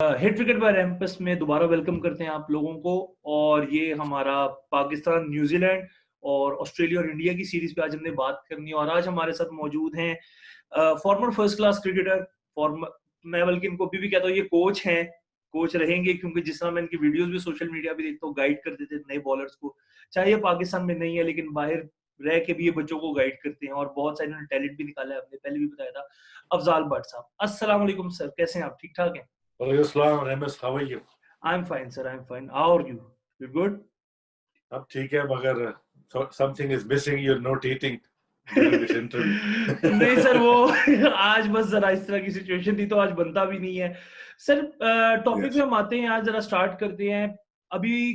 Hit wicket bye रैम्पस में दोबारा welcome करते हैं आप लोगों को। और ये हमारा पाकिस्तान, न्यूजीलैंड और ऑस्ट्रेलिया और इंडिया की सीरीज पे आज हमने बात करनी है। और आज हमारे साथ मौजूद हैं farmer first class cricketer, farmer, मैं बल्कि इनको अभी भी कहता हूँ ये कोच हैं, कोच रहेंगे, क्योंकि जिस तरह मैं इनकी वीडियोस भी सोशल मीडिया पे देखता हूँ, गाइड करते थे नए बॉलर्स को। चाहे ये पाकिस्तान में नहीं है, लेकिन बाहर रह के भी ये बच्चों को गाइड करते हैं और बहुत सारे इन्होंने टैलेंट भी निकाला है, हमने पहले भी बताया था। अफजाल भट्ट साहब, अस्सलाम वालेकुम सर, कैसे हैं आप? ठीक ठाक हैं? वालेकुम रहमस, how are you? I am fine sir, I am fine. How are you? You good? अब ठीक है, मगर something is missing, you are not eating during this नहीं सर, इंटरव्यू। वो आज बस जरा इस तरह की सिचुएशन थी तो आज बनता भी नहीं है। सर टॉपिक में यस, हम आते हैं, आज जरा स्टार्ट करते हैं। अभी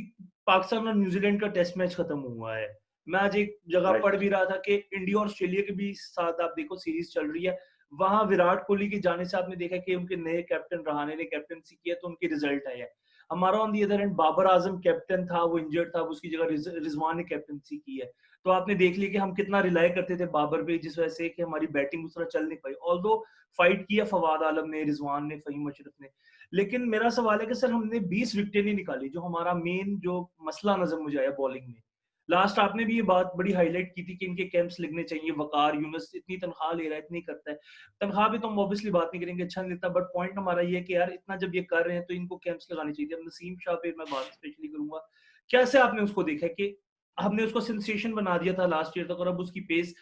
पाकिस्तान और न्यूजीलैंड का टेस्ट मैच खत्म हुआ है। मैं आज एक जगह पढ़ राइट। भी रहा था कि इंडिया और ऑस्ट्रेलिया के भी साथ आप देखो सीरीज चल रही है। वहां विराट कोहली के जाने से आपने देखा कि उनके नए कैप्टन रहाणे ने कैप्टनसी किया तो उनके रिजल्ट आए हैं। हमारा on the other end Babar Azam captain था, वो इंजर्ड था, उसकी जगह रिजवान ने कैप्टनसी की है। तो आपने देख लिया कि हम कितना रिलाई करते थे बाबर पे, जिस वजह से कि हमारी बैटिंग उस तरह चल नहीं पाई। ऑल्दो फाइट किया फवाद आलम ने, रिजवान ने, फहीम अशरफ ने। लेकिन मेरा सवाल है कि सर हमने 20 विकेटें नहीं निकाली, जो हमारा मेन जो मसला नजर मुझे आया बॉलिंग में। लास्ट आपने भी ये बात बड़ी हाईलाइट की थी कि इनके कैंप्स लगने चाहिए। वकार यूनुस इतनी तनख्वाह ले रहा है, इतनी करता है। तनख्वाह भी तो हम ऑब्वियसली बात नहीं करेंगे, अच्छा नहीं लगता, बट पॉइंट हमारा ये है कि यार इतना जब ये कर रहे हैं तो इनको कैंप्स लगाने चाहिए। अब नसीम शाह पे मैं बात स्पेशली करूंगा, कैसे आपने उसको देखा कि हमने उसको सेंसेशन बना दिया था लास्ट ईयर तक और अब उसकी पेस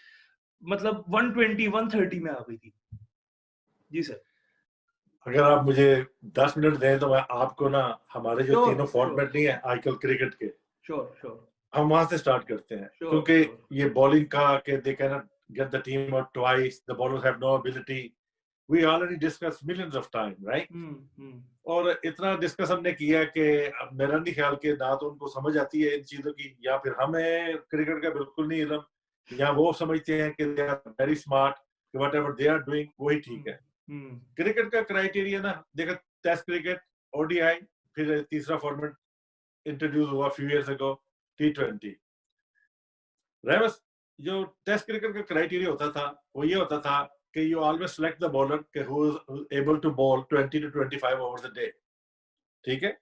मतलब 120 130 में आ गई थी। जी सर। अगर आप मुझे 10 मिनट दें तो मैं आपको ना, हमारे जो श्योर तीनों श्योर फॉर्मेट नहीं है आजकल क्रिकेट के, श्योर श्योर हम वहां से स्टार्ट करते हैं। श्योर क्योंकि श्योर। ये बॉलिंग का कि they can not get the team out twice, the bowlers have no ability, we already discuss millions of time, right? Hmm. और इतना डिस्कस हमने किया कि अब मेरा नहीं ख्याल कि ना तो उनको समझ आती है इन चीजों की, या फिर हमें क्रिकेट का बिल्कुल नहीं इल्म, या वो समझते हैं कि दे आर वेरी स्मार्ट, कि whatever they are doing वही ठीक है। हम्म। क्रिकेट का क्राइटेरिया ना देखा, टेस्ट क्रिकेट, ओडीआई, फिर तीसरा फॉर्मेट इंट्रोड्यूस हुआ फ्यू इयर्स अगो, T20। रेमस, जो टेस्ट क्रिकेट का क्राइटेरिया होता था वो ये होता था कि you always select the bowler who is able to bowl 20 to 25 overs a day, ठीक है?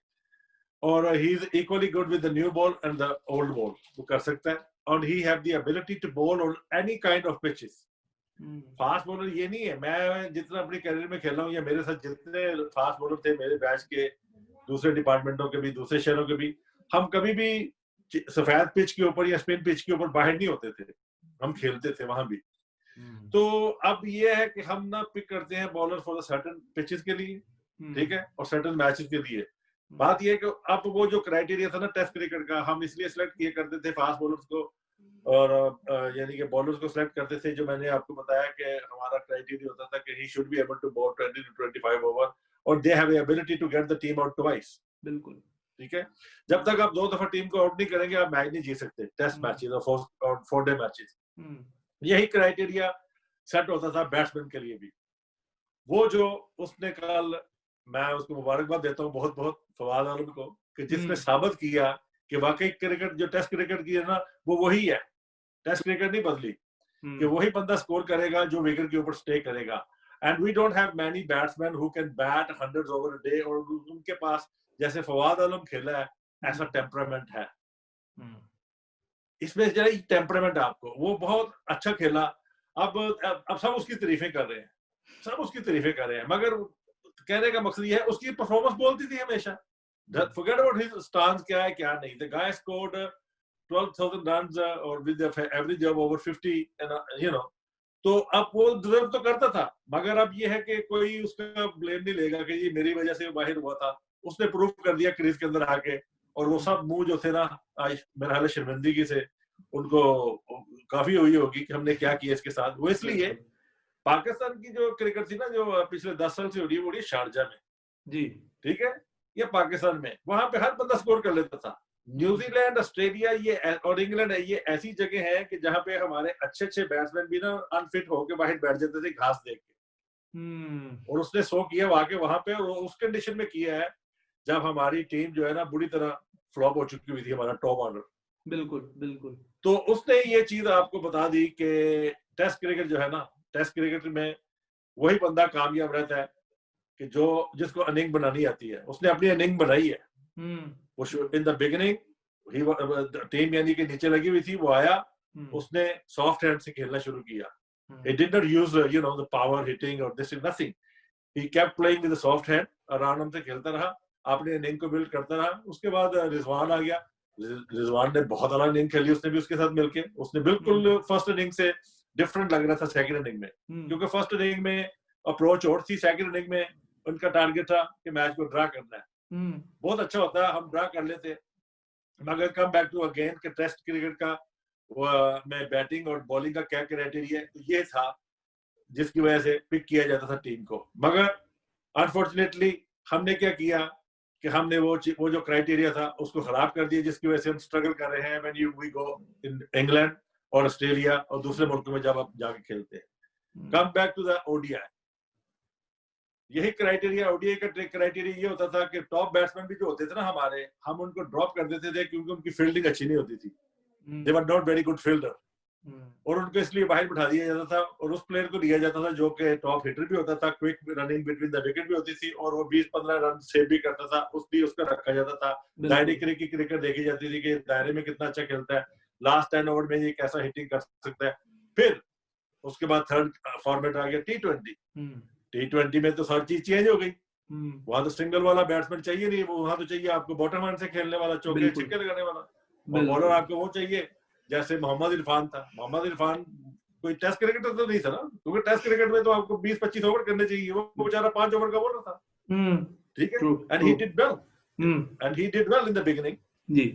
और he is equally good with the new ball and the old ball, वो कर सकता है। और he have the ability to bowl on any kind of pitches. Fast bowler ये नहीं है, मैं जितना अपनी करियर में खेला हूँ या मेरे साथ जितने फास्ट बॉलर थे मेरे बैच के, दूसरे डिपार्टमेंटों के भी, दूसरे शहरों के भी, हम कभी भी सफेद पिच के ऊपर या स्पिन पिच के ऊपर बाहर नहीं होते थे, हम खेलते थे वहां भी। तो अब ये है कि हम ना पिक करते हैं बॉलर फॉर सर्टेन पिचेस के लिए, ठीक है, और सर्टेन मैचेस के लिए। बात ये है कि अब वो जो क्राइटेरिया था ना टेस्ट क्रिकेट का, हम इसलिए सिलेक्ट किए करते थे फास्ट बॉलर्स को, और यानी कि बॉलर्स को सिलेक्ट करते थे, जो मैंने आपको बताया कि हमारा क्राइटेरिया होता था कि he should be able to bowl 20 to 25 over, और they have ability to get the team out twice. बिल्कुल। ठीक है, जब तक आप 2 दफा टीम को आउट नहीं करेंगे आप मैच नहीं जीत सकते, टेस्ट मैचेस और 4 डे मैचेस। यही क्राइटेरिया सेट होता था बैट्समैन के लिए भी। वो जो उसने कल, मैं उसको मुबारकबाद देता हूँ बहुत बहुत फवाद आलम को, कि जिसने साबित किया कि वाकई क्रिकेट जो टेस्ट क्रिकेट की है ना वो वही है, टेस्ट क्रिकेट नहीं बदली, कि वही बंदा स्कोर करेगा जो विकेट के ऊपर स्टे करेगा। And we don't have many batsmen who can bat hundreds over a day, और उनके पास जैसे फवाद आलम खेला है ऐसा टेम्परामेंट है। इसमें जरा टेम्परामेंट आपको, वो बहुत अच्छा खेला। अब सब उसकी तारीफें कर रहे हैं, सब उसकी तारीफें कर रहे हैं, मगर कहने का मकसद ये है उसकी परफॉर्मेंस बोलती थी हमेशा। फॉरगेट अबाउट हिज स्टांस क्या है क्या नहीं। द गाय स्कोर्ड 12,000 रन्स और with average of over 50, you know. तो अब वो डिजर्व तो करता था, मगर अब ये है कि कोई उसका ब्लेम नहीं लेगा कि ये मेरी वजह से बाहर हुआ था। उसने प्रूव कर दिया क्रीज के अंदर आके, और वो सब मुंह जो थे ना आज मेरे हाल शर्मिंदगी से उनको काफी हुई होगी कि हमने क्या किया इसके साथ। वो इसलिए पाकिस्तान की जो क्रिकेट थी ना जो पिछले 10 साल से हो रही है, वो रही शारजा में, जी। ठीक है, ये पाकिस्तान में, वहां पे हर बंदा स्कोर कर लेता था। न्यूजीलैंड, ऑस्ट्रेलिया ये और इंग्लैंड है, ये ऐसी जगह है कि जहां पे हमारे अच्छे अच्छे बैट्समैन भी ना अनफिट होके बाहर बैठ जाते थे घास देख के। और उसने शो किया वहां पे, और उस कंडीशन में किया है जब हमारी टीम जो है ना बुरी तरह फ्लॉप हो चुकी हुई थी, हमारा टॉप ऑर्डर। बिल्कुल बिल्कुल। तो उसने ये चीज आपको बता दी कि टेस्ट क्रिकेट जो है ना, टेस्ट क्रिकेट में वही बंदा कामयाब रहता है कि जो जिसको इनिंग बनानी आती है उसने अपनी इनिंग बनाई है। वो इन द बिगिनिंग टीम यानी कि नीचे लगी हुई थी, वो आया, उसने सॉफ्ट हैंड से खेलना शुरू किया। He did not use the power hitting or this is nothing. He kept playing with the soft hand, आराम से खेलता रहा, अपने इनिंग को बिल्ड करता रहा। उसके बाद रिजवान आ गया। रिजवान ने बहुत अलग इनिंग खेली, उसने भी उसके साथ मिलके, उसने बिल्कुल फर्स्ट इनिंग से डिफरेंट लग रहा था सेकंड इनिंग में, क्योंकि फर्स्ट इनिंग में अप्रोच और थी, सेकंड इनिंग में उनका टारगेट था कि मैच को ड्रा करना है। बहुत अच्छा होता है, हम ड्रा कर लेते, मगर कम बैक टू अगेन के टेस्ट क्रिकेट का में बैटिंग और बॉलिंग का क्या क्राइटेरिया, तो ये था जिसकी वजह से पिक किया जाता था टीम को। मगर अनफॉर्चुनेटली हमने क्या किया कि हमने वो जो क्राइटेरिया था उसको खराब कर दिया, जिसकी वजह से हम स्ट्रगल कर रहे हैं when we go in England और ऑस्ट्रेलिया और दूसरे मुल्कों में जब आप जाके खेलते हैं। Come back to the ODI, यही क्राइटेरिया, ओडीआई का क्राइटेरिया ये होता था कि टॉप बैट्समैन भी जो होते थे ना हमारे, हम उनको ड्रॉप कर देते थे क्योंकि उनकी फील्डिंग अच्छी नहीं होती थी। They were not very good fielder, और उनको इसलिए बाहर बिठा दिया जाता था और उस प्लेयर को दिया जाता था जो कि टॉप हिटर भी होता था, quick running between the wicket भी होती थी और वो 20-15 रन सेव भी करता था, उसलिए उसका रखा जाता था। दायरे की क्रिकेट देखी जाती थी कि दायरे में कितना अच्छा खेलता है, लास्ट 10 ओवर में ये कैसा हिटिंग कर सकता है। फिर उसके बाद थर्ड फॉर्मेट आ गया T20 में तो हर चीज चेंज हो गई। वहां तो सिंगल वाला बैट्समैन चाहिए नहीं, वहां तो चाहिए आपको बॉटम हैंड से खेलने वाला, चौके छिक्के लगाने वाला, और बॉलर आपको वो चाहिए जैसे मोहम्मद इरफान था। मोहम्मद इरफान कोई टेस्ट क्रिकेटर तो नहीं था ना, क्योंकि टेस्ट क्रिकेट में तो आपको 20-25 ओवर करने चाहिए, वो बेचारा 5 ओवर का बॉलर था। ठीक है, and he did well in the beginning जी।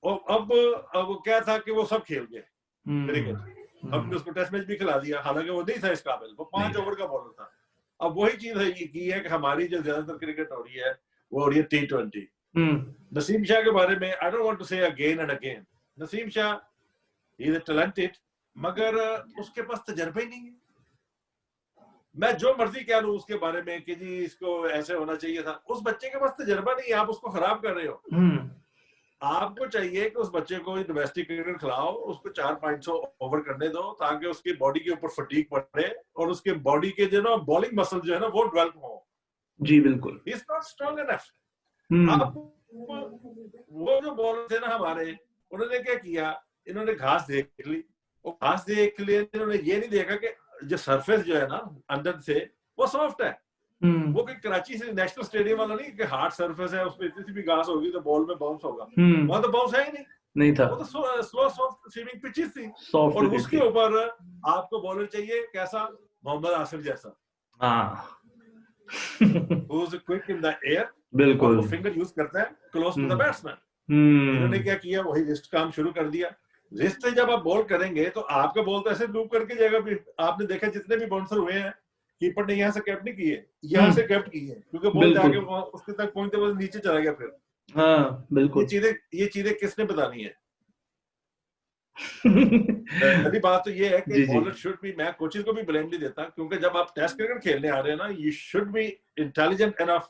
और अब क्या था कि वो सब खेल गए क्रिकेट, हमने उसको टेस्ट मैच भी खिला दिया, हालांकि वो नहीं था इस काबिल, वो 5 ओवर का बॉलर था। अब वही चीज है की है कि हमारी जो ज्यादातर क्रिकेट हो रही है वो हो रही है T20। नसीम शाह के बारे में आई डोंट वांट टू से again and again, Naseem Shah he is talented, मगर उसके पास तजर्बा ही नहीं है। मैं जो मर्जी कह लूं उसके बारे में कि जी इसको ऐसे होना चाहिए था, उस बच्चे के पास तजर्बा नहीं है, आप उसको खराब कर रहे हो। आपको चाहिए कि उस बच्चे को डोमेस्टिक क्रिकेट खिलाओ, उसको 400-500 ओवर करने दो ताकि उसकी बॉडी के ऊपर फटीग पड़े और उसके बॉडी के जो ना बॉलिंग मसल जो है ना वो डेवलप हो। जी बिल्कुल, he is not strong enough. आप वो जो बॉलर थे ना हमारे, उन्होंने क्या किया, इन्होंने घास देख ली, और घास देख लिए इन्होंने ये नहीं देखा कि जो सरफेस जो है ना अंदर से वो सॉफ्ट है। वो कोई कराची से नेशनल स्टेडियम वाला नहीं कि हार्ड सरफेस है, उसमें इतनी सी भी घास होगी तो बॉल में बाउंस होगा, वहां तो बाउंस है ही नहीं था, वो तो स्लो सॉफ्ट स्विमिंग पिचेस थी, और उसके ऊपर आपको बॉलर चाहिए कैसा, मोहम्मद आसिफ जैसा, who is quick in the air, बिल्कुल, वो फिंगर यूज करता है क्लोज टू द बैट्समैन। इन्होंने क्या किया, वही रिस्ट काम शुरू कर दिया। रिस्ट जब आप बॉल करेंगे तो आपका बॉल तो ऐसे लूप करके जाएगा। आपने देखा जितने भी बाउंसर हुए हैं, कीपर ने यहाँ से कैप्ट नहीं किए, यहाँ से कैप्ट की है, क्योंकि बॉल जाके उसके तक पहुंचते हुए नीचे चला गया। फिर हाँ बिल्कुल, ये चीजें किसने बतानी है? पहली बात तो ये है कि बॉलर शुड बी, मैं कोचेस को भी ब्लेम नहीं देता, क्योंकि जब आप टेस्ट क्रिकेट खेलने आ रहे हैं ना, you should be intelligent enough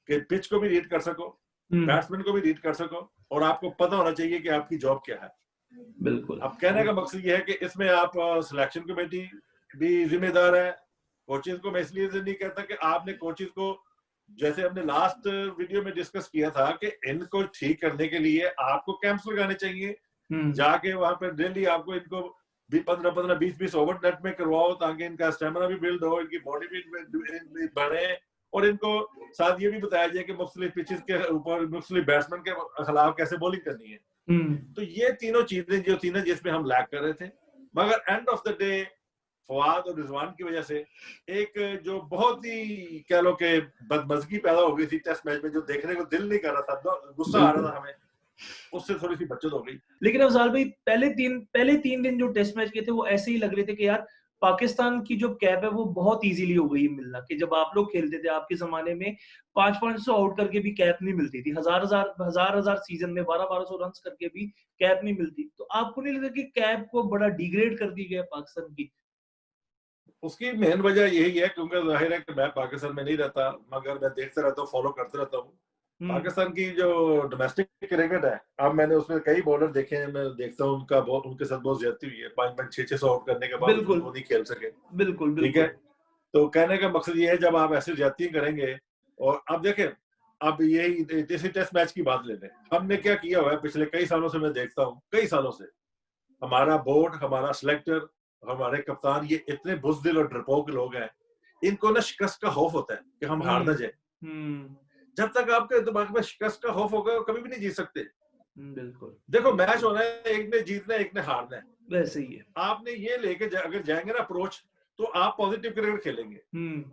कि पिच को भी रीड कर सको, बैट्समैन को भी रीड कर सको, और आपको पता होना चाहिए कि आपकी जॉब क्या है। बिल्कुल, अब कहने का मकसद ये है कि इसमें आप सिलेक्शन कमेटी भी जिम्मेदार है। कोचेस को मैं इसलिए नहीं कहता कि आपने कोचेस को, जैसे हमने लास्ट वीडियो में डिस्कस किया था कि इनको ठीक करने के लिए आपको कैंप्स लगाने चाहिए, जाके वहां पर डेली आपको इनको भी 15-15, 20-20 ओवर नेट में करवाओ, ताकि इनका स्टेमिना भी बिल्ड हो, इनकी बॉडी भी बढ़े, और इनको साथ ये भी बताया जाए कि मुख्तलिफ पिचेस के ऊपर मुख्तलिफ बैट्समैन के खिलाफ कैसे बॉलिंग करनी है। तो ये तीनों चीजें जो थी ना जिसमें हम लैक कर रहे थे, मगर end of the day Fawad और रिजवान की वजह से एक जो बहुत ही कह लो कि बदमजगी पैदा हो गई थी टेस्ट मैच में, जो देखने को दिल नहीं कर रहा था, गुस्सा आ रहा था हमें, उससे थोड़ी सी बचत हो गई। लेकिन अफजाल भाई पहले तीन दिन जो टेस्ट मैच के थे वो ऐसे ही लग रहे थे कि यार पाकिस्तान की जो कैप है वो बहुत इजीली हो गई मिलना, कि जब आप लोग खेलते थे आपके जमाने में 500 आउट करके भी कैप नहीं मिलती थी, हजार सीजन में 1200 रन करके भी कैप नहीं मिलती। तो आपको नहीं लगता कि कैप को बड़ा डिग्रेड कर दी गया पाकिस्तान की? उसकी मेन वजह यही है क्योंकि जाहिर है कि मैं पाकिस्तान में नहीं रहता, मगर मैं देखता रहता हूँ, फॉलो करते रहता हूँ पाकिस्तान की जो डोमेस्टिक क्रिकेट है। अब मैंने उसमें कई बॉलर देखे हैं, मैं देखता हूँ उनके साथ बहुत ज्यादती हुई है, 500-600 आउट करने के बाद वो नहीं खेल सके। बिल्कुल ठीक है, तो कहने का मकसद ये है जब आप ऐसे ज्यादती करेंगे, और अब देखें, अब यही इसी टेस्ट मैच की बात ले लें, हमने क्या किया हुआ है पिछले कई सालों से, मैं देखता हूँ कई सालों से, हमारा बोर्ड, हमारा सिलेक्टर, हमारे कप्तान, ये इतने बुज़दिल और डरपोक लोग हैं, इनको ना शिकस्त का खौफ होता है कि हम हार ना जाए। जब तक आपके दिमाग में शिकस्त का खौफ होगा, कभी भी नहीं जीत सकते। बिल्कुल। देखो मैच होना है, एक ने जीतना है, एक ने हारना है, वैसे ही है। आपने ये लेके अगर जाएंगे ना अप्रोच, तो आप पॉजिटिव क्रिकेट खेलेंगे।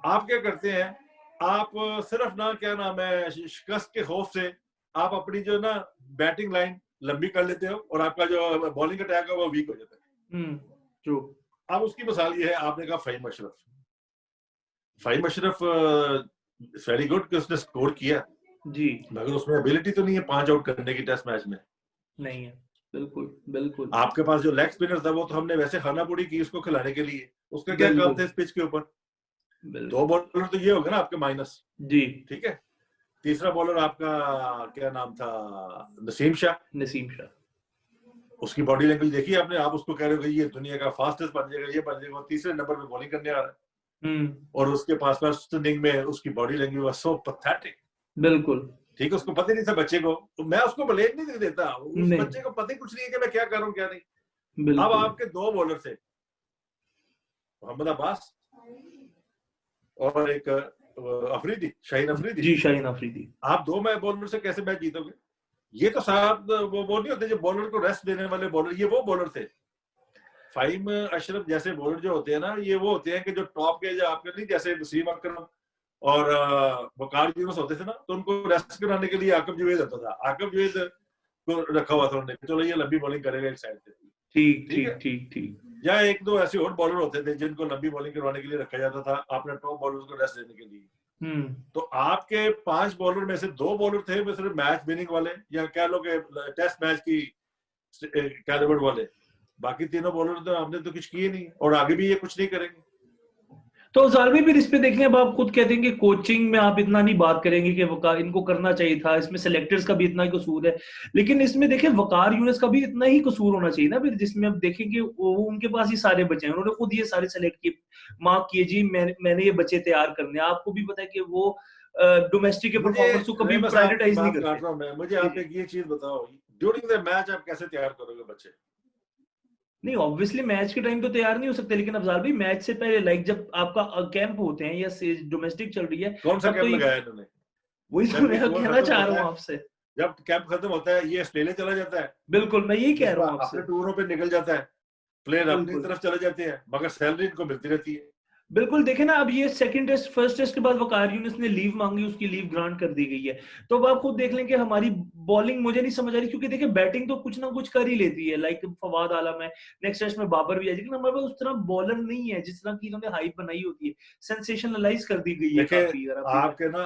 आप क्या करते हैं, आप सिर्फ ना क्या नाम है, शिकस्त के खौफ से आप अपनी जो ना बैटिंग लाइन लंबी कर लेते हो, और आपका जो बॉलिंग अटैक है वो वीक हो जाता है। ट्रू। अब उसकी मिसाल ये है, आपने कहा फ़हीम अशरफ, फ़हीम अशरफ वेरी गुड कि उसने स्कोर किया जी, मगर उसमें एबिलिटी तो नहीं है 5 आउट करने की टेस्ट मैच में। नहीं है, बिल्कुल बिल्कुल। आपके पास जो लेग स्पिनर था वो तो हमने वैसे खाना पूरी की उसको खिलाने के लिए, उसका क्या काम था इस पिच के ऊपर। 2 बॉलर तो ये हो गया ना आपके माइनस। जी, ठीक है। तीसरा बॉलर आपका क्या नाम था, नसीम शाह। उसकी बॉडी लैंग्वेज देखी आपने, आप उसको कह रहे हो कि ये दुनिया का फास्टेस्ट बन जाएगा, ये बन जाएगा, तीसरे नंबर पे बॉलिंग करने आ रहा है। और उसके पास फर्स्ट इनिंग में उसकी body language was so pathetic. बिल्कुल ठीक है, उसको पता ही नहीं था बच्चे को, तो मैं उसको ब्लेम नहीं देता, उस बच्चे को पता ही कुछ नहीं है कि मैं क्या कर रहा हूँ क्या नहीं। अब आपके 2 बॉलर थे, मोहम्मद अब्बास और एक अफरीदी, शाहीन अफरीदी। जी, शाहीन अफरीदी। आप 2 बॉलर से कैसे मैच जीतोगे? ये तो साहब वो नहीं होते जो बॉलर को रेस्ट देने वाले बॉलर, ये वो बॉलर थे। फ़हीम अशरफ जैसे बॉलर जो होते हैं ना, ये वो होते हैं कि जो टॉप के, जो आपके नहीं, जैसे वसीम अकरम और वकार यूनुस होते थे ना, तो उनको रेस्ट कराने के लिए आकिब जुवैद होता था। आकिब जुवैद को रखा हुआ था उन्होंने, चलो ये लंबी बॉलिंग करेगा एक साइड से। ठीक। या 1-2 ऐसे और बॉलर होते थे जिनको लंबी बॉलिंग करवाने के लिए रखा जाता था, आपने टॉप बॉलर्स को रेस्ट देने के लिए। तो आपके 5 बॉलर में से 2 बॉलर थे वो सिर्फ मैच विनिंग वाले, या कह लो कि टेस्ट मैच की कैलिबर वाले। बाकी तीनों बॉलर तो आपने तो कुछ किए नहीं, और आगे भी ये कुछ नहीं करेंगे। तो जालवी फिर इस पे देखें, अब आप खुद कहते हैं कि कोचिंग में आप इतना नहीं बात करेंगे कि इनको करना चाहिए था, इसमें सेलेक्टर्स का भी इतना ही कसूर है, लेकिन इसमें देखें वकार यूनुस का भी इतना ही कसूर होना चाहिए ना फिर, जिसमें अब देखेंगे वो उनके पास ही सारे बचे हैं, उन्होंने खुद ये सारे सेलेक्ट किए, मार्क किए जी मैंने ये बच्चे तैयार करने। आपको भी पता है कि वो डोमेस्टिक के परफॉर्मेंस को कभी प्रायोरिटाइज नहीं करते। मुझे आप एक ये चीज बताओ, ड्यूरिंग द मैच आप कैसे तैयार करोगे बच्चे? नहीं, ऑब्वियसली मैच के टाइम तो तैयार नहीं हो सकते, लेकिन अफजाल भाई मैच से पहले, लाइक जब आपका कैंप होते हैं या डोमेस्टिक चल रही है, कौन सा कैंप लगाया इन्होंने? वही तो मैं कहना चाह रहा हूँ आपसे। जब कैंप खत्म होता है ये ऑस्ट्रेलिया चला जाता है। बिल्कुल, मैं यही कह रहा हूँ आपसे। अपने टूरों पे निकल जाता है, प्लेयर अपनी तरफ चले जाते हैं, मगर सैलरी इनको मिलती रहती है। बिल्कुल, देखे ना, अब ये सेकंड टेस्ट, फर्स्ट टेस्ट के बाद वकार यूनुस ने लीव मांगी, उसकी लीव ग्रांट कर दी गई है। तो अब आप खुद देख लें कि हमारी बॉलिंग मुझे नहीं समझ आ रही, क्योंकि देखिए बैटिंग तो कुछ ना कुछ कर ही लेती है, लाइक फवाद आलम है, नेक्स्ट टेस्ट में बाबर भी है, लेकिन हमारे पास उस तरह बॉलर नहीं है जिस तरह की इन्होंने हाइप बनाई होती है, सेंसेशनलाइज कर दी गई है काफी। आपके ना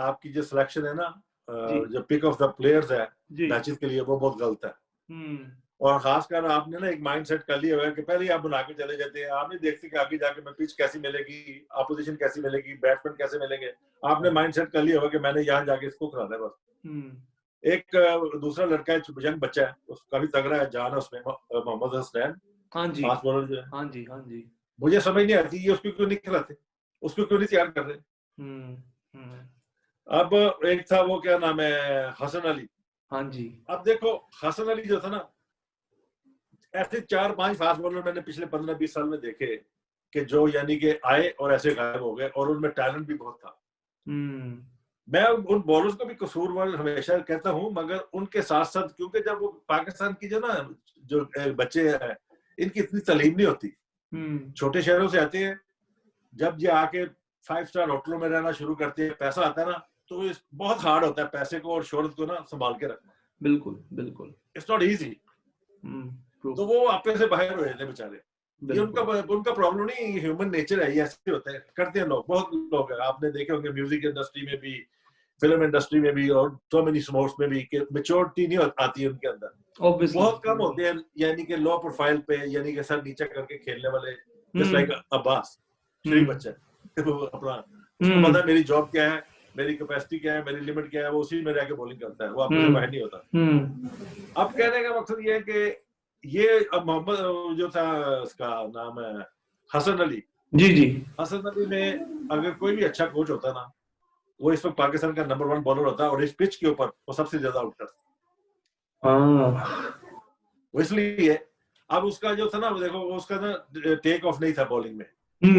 आपकी जो सिलेक्शन है ना, जो पिक ऑफ द प्लेयर्स है मैचेस के लिए, वो बहुत गलत है। और खासकर आपने ना एक माइंडसेट कर लिया हुआ है कि पहले आप बना के चले जाते हैं, आप नहीं देखते कि आगे जाके मैं पिच कैसी मिलेगी, अपोजिशन कैसी मिलेगी, बैट्समैन कैसे मिलेंगे। आपने माइंडसेट कर लिया हुआ कि मैंने यहाँ जाके इसको कराना है बस। एक दूसरा लड़का है, यंग बच्चा है, उसका भी तगड़ा है, जान है उसमें, मोहम्मद हसनैन, फास्ट बॉलर जो है। हाँ जी। मुझे समझ नहीं आती ये उसको क्यों नहीं खिलाते, उसको क्यों नहीं तैयार कर रहे। अब एक था वो क्या नाम है, हसन अली। हाँ जी। अब देखो हसन अली जो था ना, ऐसे 4-5 फास्ट बॉलर मैंने पिछले 15-20 साल में देखे कि जो यानी कि आए और ऐसे गायब हो गए, और उनमें टैलेंट भी बहुत था। मैं उन बॉलर्स को भी कसूरवार हमेशा कहता हूं, मगर उनके साथ साथ, क्योंकि जब वो पाकिस्तान की जो ना जो बच्चे हैं, इनकी इतनी तालीम नहीं होती, छोटे शहरों से आते हैं, जब ये आके 5 स्टार होटलों में रहना शुरू करते हैं, पैसा आता है ना, तो बहुत हार्ड होता है पैसे को और शोहरत को ना संभाल के रखना। बिल्कुल इट्स नॉट इजी। तो वो आपे से बाहर हो जाते बेचारे। ये उनका प्रॉब्लम नहीं, ह्यूमन नेचर है, ये ऐसे होते हैं, करते हैं लोग, बहुत लोग हैं, आपने देखे होंगे म्यूजिक इंडस्ट्री में भी, फिल्म इंडस्ट्री में भी, और सो मेनी स्पोर्ट्स में भी, कि मैच्योरिटी नहीं आती है उनके अंदर, बहुत कम होते हैं, यानी कि लो प्रोफाइल पे, यानी कि सर नीचे करके खेलने वाले, जस्ट लाइक अब्बास शरीफ बच्चा, अपना उसको पता है मेरी जॉब क्या है, मेरी कैपेसिटी क्या है, मेरी लिमिट क्या है, वो उसी में रह के बॉलिंग करता है, वो आपसे बाहर नहीं होता। अब कहने का मकसद ये है कि ये अब मोहम्मद जो था, उसका नाम है हसन अली, जी जी। हसन अली में अगर कोई भी अच्छा कोच होता ना, वो इस वक्त पाकिस्तान का नंबर 1 बॉलर होता है, और इस पिच के ऊपर वो सबसे ज्यादा आउट करता। हाँ। वो इसलिए अब उसका जो था ना, देखो उसका ना टेक ऑफ नहीं था बॉलिंग में,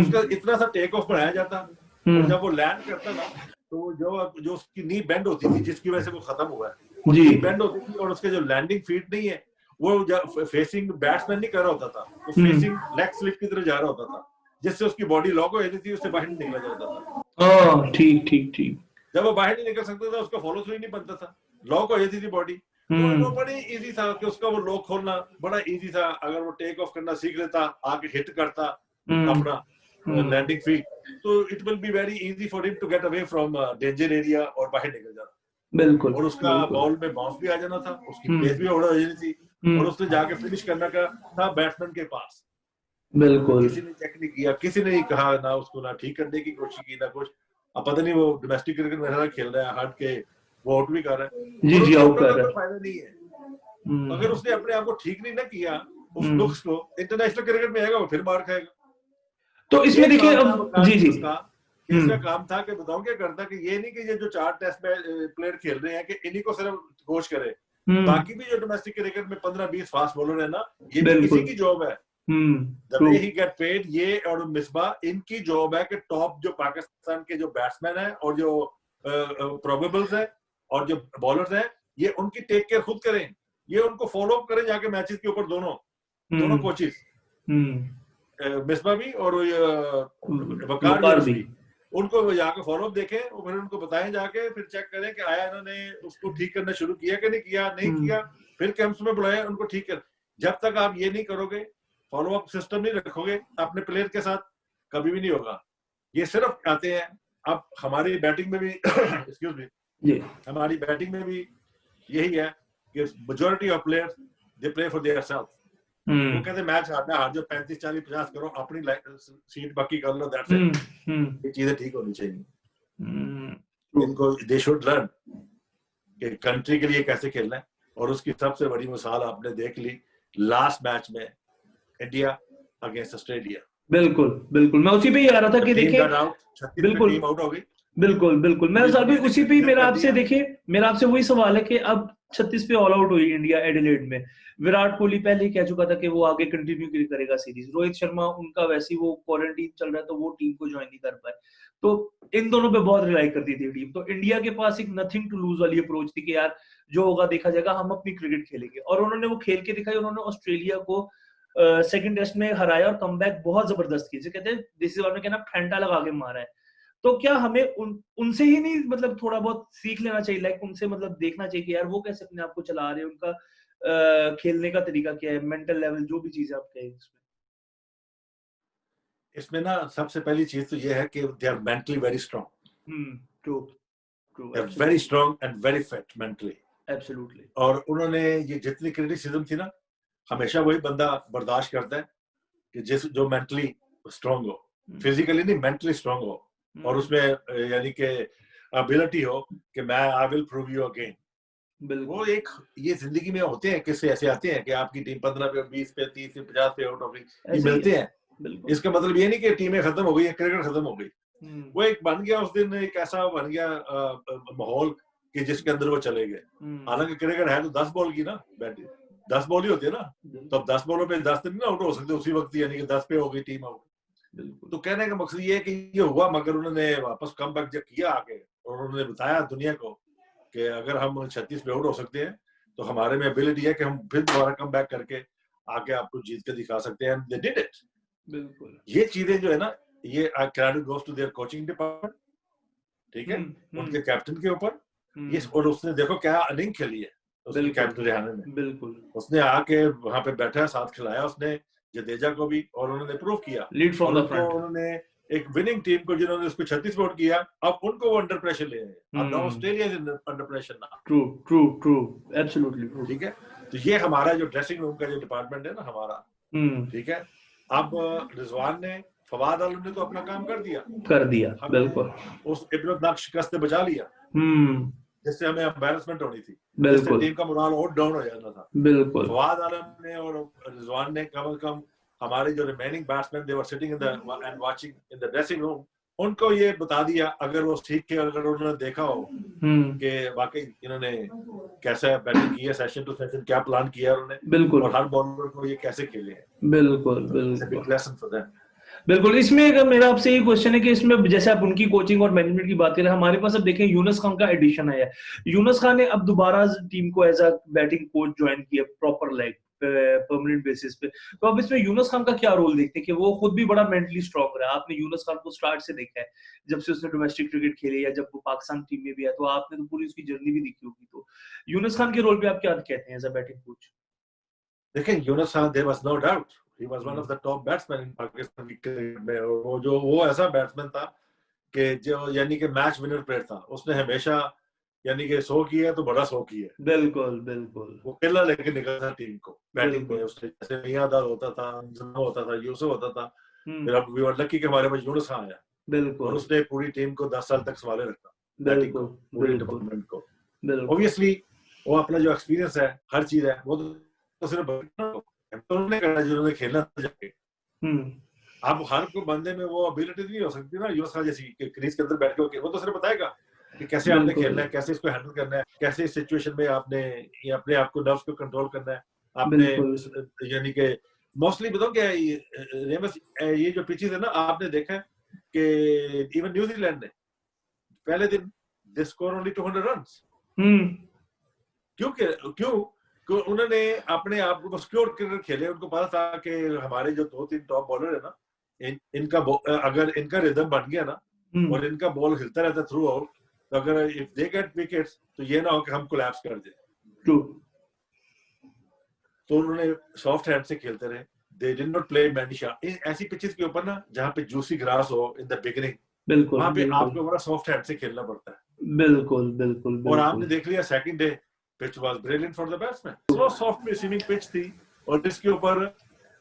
उसका इतना सा टेक ऑफ बढ़ाया जाता, और जब वो लैंड करता ना, तो जो उसकी नी बेंड होती थी, जिसकी वजह से वो खत्म हुआ है, वो नी बेंड होती थी, और उसके जो लैंडिंग फीट नहीं है, वो फेसिंग बैट्समैन नहीं कर रहा होता था, वो फेसिंग लेग स्लिप की तरह जा रहा होता था, जिससे उसकी बॉडी लॉक हो जाती थी, उससे बाहर नहीं निकला जाता था। ठीक ठीक ठीक। जब वो बाहर नहीं निकल सकता था, उसका फॉलो थ्रू नहीं बनता था, लॉक हो जाती थी बॉडी। तो वो बड़ी इजी था कि उसका वो लॉक खोलना बड़ा इजी था। अगर वो टेक ऑफ करना सीख लेता, आगे हिट करता अपना लैंडिंग फीट, तो it will be very easy for him to get away from danger area और बाहर निकल जाना। बिल्कुल। और उसका बॉल में बाउंस भी आ जाना था, उसकी पेस भी ओवर हो जानी थी, और उसने जाके फिनिश करना का था बैट्समैन के पास। बिल्कुल। किसी ने चेक नहीं किया, किसी ने कहा ना उसको, ना ठीक करने की कोशिश की, ना कुछ। अब पता नहीं वो डोमेस्टिक क्रिकेट में खेल रहा है, हट के वो आउट भी कर रहा है, जी और जी, उसको आउट आउट कर का रहा कोई है। फायदा नहीं है। अगर उसने अपने आप को ठीक नहीं ना किया, उस नुक्स को इंटरनेशनल क्रिकेट में आएगा, वो फिर मार खाएगा। तो इसमें देखिए अब जी जी, इसका काम था कि बताऊं क्या करता, कि ये नहीं कि ये जो 4 टेस्ट प्लेयर खेल रहे हैं कि इन्हीं को सिर्फ कोच करे, बाकी भी जो डोमेस्टिक क्रिकेट में 15-20 फास्ट बॉलर है ना, ये भी इसी की जॉब है। The way he get paid, ये और मिसबा इनकी जॉब है कि टॉप जो पाकिस्तान के जो बैट्समैन है और जो प्रोबेबल्स है और जो बॉलर्स हैं, ये उनकी टेक केयर खुद करें, ये उनको फॉलो अप करें जाके मैचेस के ऊपर, दोनों कोचेस, मिसबा भी और वकार यूनुस भी, उनको जाके फॉलो अप देखें, और फिर उनको बताएं जाके, फिर चेक करें कि आया इन्होंने उसको ठीक करना शुरू किया कि नहीं किया, नहीं किया, फिर कैंप्स में बुलाया, उनको ठीक कर। जब तक आप ये नहीं करोगे, फॉलो अप सिस्टम नहीं रखोगे अपने प्लेयर के साथ, कभी भी नहीं होगा। ये सिर्फ आते हैं। अब हमारी बैटिंग में भी एक्सक्यूज मी, हमारी बैटिंग में भी यही है कि majority of players they play for their self. वो कहते हैं मैच हारना हार जाओ, 35 40 50 करो, अपनी सीट बाकी कर लो, दैट्स इट। ये चीजें ठीक होनी चाहिए। इनको दे शुड लर्न कि कंट्री के लिए कैसे खेलना है। और उसकी सबसे बड़ी मिसाल आपने देख ली लास्ट मैच में, इंडिया अगेंस्ट ऑस्ट्रेलिया। बिल्कुल बिल्कुल, मैं उसी पे ही आ रहा था कि देखिए, बिल्कुल टीम आउट हो गई, बिल्कुल बिल्कुल, मैं सर भी उसी पे मेरा आपसे देखिए, मेरा आपसे वही सवाल है कि अब 36 पे ऑल आउट हुई इंडिया एडिलेड में। विराट कोहली पहले ही कह चुका था कि वो आगे कंटिन्यू करेगा सीरीज। रोहित शर्मा उनका वैसे ही वो क्वारंटीन चल रहा है, तो वो टीम को ज्वाइन नहीं कर पाए। तो इन दोनों पे बहुत रिलाई करती थी टीम। तो इंडिया के पास एक नथिंग टू लूज वाली अप्रोच थी कि यार जो होगा देखा जाएगा, हम अपनी क्रिकेट खेलेंगे। और उन्होंने वो खेल के दिखाई। उन्होंने ऑस्ट्रेलिया को सेकंड टेस्ट में हराया और कमबैक बहुत जबरदस्त की, कहते हैं देसी वालों ने कहना फेंटा लगा के मारा है। तो क्या हमें उनसे ही नहीं मतलब थोड़ा बहुत सीख लेना चाहिए, लाइक उनसे मतलब देखना चाहिए कि यार वो कैसे अपने आप को चला रहे हैं, उनका खेलने का तरीका क्या है, मेंटल लेवल, जो भी चीजें आप कहें इसमें ना सबसे पहली चीज तो ये है कि they are mentally very strong. True they are very strong and very fit mentally. Absolutely. और उन्होंने ये जितनी क्रिटिसिज्म थी ना, हमेशा वही बंदा बर्दाश्त करता है कि जो मेंटली स्ट्रांग हो, फिजिकली नहीं, मेंटली स्ट्रांग हो, और उसमें यानी कि एबिलिटी हो कि मैं I will prove you again. वो एक ये जिंदगी में होते हैं, किससे ऐसे आते हैं कि आपकी टीम 15 पे 20 पे 30 पे 50 पे आउट हो गई, ये मिलते हैं। इसका मतलब ये नहीं कि टीमें खत्म हो गई, क्रिकेट खत्म हो गई। वो एक बन गया उस दिन, एक ऐसा बन गया माहौल कि जिसके अंदर वो चले गए। हालांकि क्रिकेट है तो 10 बॉल की ना, 10 बॉल ही होती है ना, तो अब 10 बॉलों पे 10 दिन ना आउट हो सकते उसी वक्त, यानी कि 10 पे हो गई टीम आउट। तो कहने का मकसद ये है कि ये हुआ, मगर उन्होंने वापस कम बैक जब किया आके, और उन्होंने बताया दुनिया को कि अगर हम 36 पे आउट हो सकते हैं, तो हमारे में एबिलिटी है कि हम फिर दोबारा कम बैक करके आके आपको जीत के दिखा सकते हैं। They did it. बिल्कुल। ये चीजें जो है ना, ये credit goes to their coaching department, ठीक है, उनके कैप्टन के ऊपर। ये और उसने देखो क्या इनिंग खेली है उसके कैप्टन रिहाने में। बिल्कुल। उसने आके वहां पे बैठा, साथ खिलाया उसने जडेजा को भी, और उन्होंने प्रूव किया लीड फ्रॉम द फ्रंट। उन्होंने एक विनिंग टीम को, जिन्होंने उसको 36 वोट किया, अब उनको वो अंडर प्रेशर ले रहे हैं। अब ऑस्ट्रेलिया इज अंडर प्रेशर ना। True absolutely true. ठीक है, तो ये हमारा जो ड्रेसिंग रूम का जो डिपार्टमेंट है ना हमारा, ठीक है। अब रिजवान ने, फवाद आलम ने तो अपना काम कर दिया बिल्कुल, उस इब्रतनाक शिकस्त से बचा लिया, जिससे हमें एम्बैरेसमेंट होनी थी, जिससे टीम का मोराल और डाउन हो जाना था। बिल्कुल। फवाद आलम ने और रिजवान ने कम से कम हमारे जो remaining batsman they were sitting in the end watching in the dressing room, उनको ये बता दिया, अगर वो सीख के अगर उन्होंने देखा हो कि वाकई इन्होंने कैसा बैटिंग की है, सेशन टू सेशन क्या प्लान किया है उन्होंने, बिल्कुल और हर बॉलर को ये कैसे खेले हैं, बिल्कुल तो बिल्कुल लेसन फॉर देम। बिल्कुल। इसमें अगर मेरा आपसे ये क्वेश्चन है कि इसमें जैसे आप उनकी कोचिंग और मैनेजमेंट की बात करें, हमारे पास अब देखें यूनुस खान का एडिशन आया है। यूनुस खान ने अब दोबारा टीम को as a batting coach join किया प्रॉपर लाइक परमानेंट बेसिस पे। तो अब इसमें यूनुस खान का क्या रोल देखते हैं कि वो खुद भी बड़ा मेंटली स्ट्रांग रहा है। आपने यूनुस खान को स्टार्ट से देखा है, जब से उसने डोमेस्टिक क्रिकेट खेली या जब वो पाकिस्तान टीम में भी है, तो आपने तो पूरी उसकी जर्नी भी देखी होगी। तो यूनुस खान के रोल पे आप क्या कहते हैं एज अ बैटिंग कोच? देखें, Younis Khan, there was no doubt, he was one of the top batsmen in Pakistan cricket में, और वो ऐसा बैट्समैन था कि जो यानी कि मैच विनर प्लेयर था। उसने हमेशा यानी कि 100 किया है तो बड़ा 100 किया है। बिल्कुल बिल्कुल वो केला लेके निकलता टीम को बैटिंग में। बिल्कुल उसने जैसे मियांदाद होता था, होता था, यूसुफ होता था, फिर हम्म अब वी वर लकी कि हमारे पास यूनुस खान आया और बिल्कुल उसने पूरी टीम को 10 साल तक संभाले रखा, बैटिंग को, बिल्कुल पूरी बिल्कुल डिपार्टमेंट को। बिल्कुल ऑब्वियसली वो अपना जो एक्सपीरियंस है, हर चीज है, वो तो सिर्फ तो उन्होंने करना जिन्होंने खेलना था जाके। हम्म अब हर कोई बंदे में वो एबिलिटी नहीं हो सकती ना यूनुस खान जैसी कि क्रीज के अंदर बैठ के वो तो सिर्फ बताएगा कि कैसे आपने बिल्कुल खेलना है, कैसे इसको हैंडल करना है, कैसे इस सिचुएशन में आपने ये अपने आप को नर्व्स को कंट्रोल करना है आपने। बिल्कुल यानी कि मोस्टली बताओ क्या रेमस, ये जो पिचेस है ना, आपने देखा है कि इवन न्यूजीलैंड ने पहले दिन दे स्कोर ओनली 200 रन्स। क्यों उन्होंने अपने आप को सिक्योर क्रिकेट खेले। उनको पता था कि हमारे जो 2-3 टॉप बॉलर है ना, इनका अगर इनका रिदम बन गया ना और इनका बॉल हिलता रहता थ्रू आउट, तो अगर इफ दे गेट विकेट्स तो ये ना हो कि हम कोलैप्स कर दें। ट्रू। तो उन्होंने सॉफ्ट हैंड से खेलते रहे। They did not play many shot. ऐसी पिचेस के ऊपर ना जहां पे जूसी ग्रास हो इन द बिगिनिंग, बिल्कुल वहां पे बिल्कुल आपको बड़ा सॉफ्ट हैंड से खेलना पड़ता है। बिल्कुल बिल्कुल और आपने बिल्कुल देख लिया second day pitch was brilliant for the batsman. Slow soft receiving pitch थी और जिसके ऊपर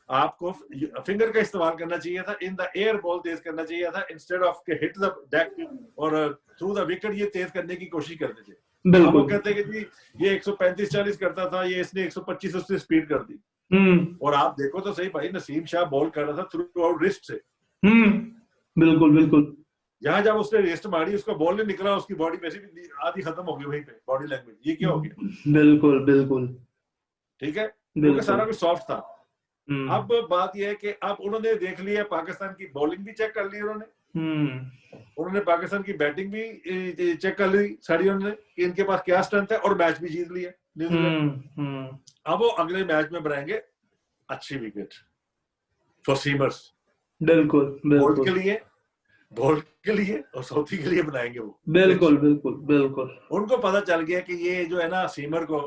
आपको फिंगर का इस्तेमाल करना चाहिए था, इन द एयर बॉल तेज करना चाहिए था इंस्टेड ऑफ के हिट द डेक और थ्रू द विकेट ये तेज करने की कोशिश करते थे। अब वो कहते हैं कि जी ये 135-40 करता था, ये इसने 125 उससे स्पीड कर दी। और आप देखो तो सही भाई, नसीम शाह बॉल कर रहा था थ्रू आउट रिस्ट से। बिल्कुल बिल्कुल जहां जब उसने रिस्ट मारी उसका बॉल नहीं निकला, उसकी बॉडी वैसे भी आधी खत्म हो गई वहीं पे, बॉडी लैंग्वेज। ये क्या हो गया? बिल्कुल बिल्कुल ठीक है, क्योंकि सारा कुछ सॉफ्ट था। अब बिल्कुल बात यह है कि अब उन्होंने देख लिया, पाकिस्तान की बॉलिंग भी चेक कर ली उन्होंने पाकिस्तान की बैटिंग भी चेक कर ली सारी उन्होंने कि इनके पास क्या स्ट्रेंथ है, और मैच भी जीत लिया न्यूजीलैंड। अब वो अगले मैच में बनाएंगे अच्छी विकेट फॉर सीमर्स। बिल्कुल बोल्ट बिल्कुल के लिए और सऊदी के लिए बनाएंगे वो। बिल्कुल बिल्कुल बिल्कुल उनको पता चल गया कि ये जो है ना सीमर को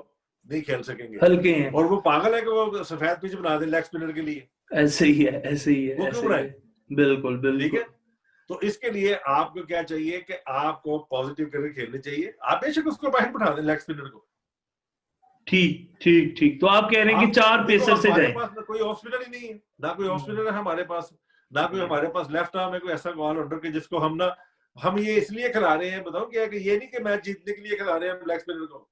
नहीं खेल सकेंगे, हल्के हैं और वो पागल है कि वो सफेद पिच बना दे लेग स्पिनर के लिए। ऐसे ही है ऐसे ही है वो ऐसे क्यों ही है। बिल्कुल ठीक है, बिल्कुल तो इसके लिए आपको क्या चाहिए कि आपको पॉजिटिव करके खेलनी चाहिए। आप बेशक उसको बाहर बिठा दें लेग स्पिनर को। ठीक ठीक ठीक। तो आप कह रहे हैं कि 4 पेसर से हमारे जाए। पास कोई ऑफ स्पिनर ही नहीं है, ना कोई ऑफ स्पिनर है हमारे पास, ना कोई हमारे पास लेफ्ट आर्म है कोई ऐसा ऑलराउंडर के जिसको हम ये इसलिए खिला रहे हैं, बताओ क्या, कि ये नहीं कि मैच जीतने के लिए खिला रहे हैं हम लेग स्पिनर को।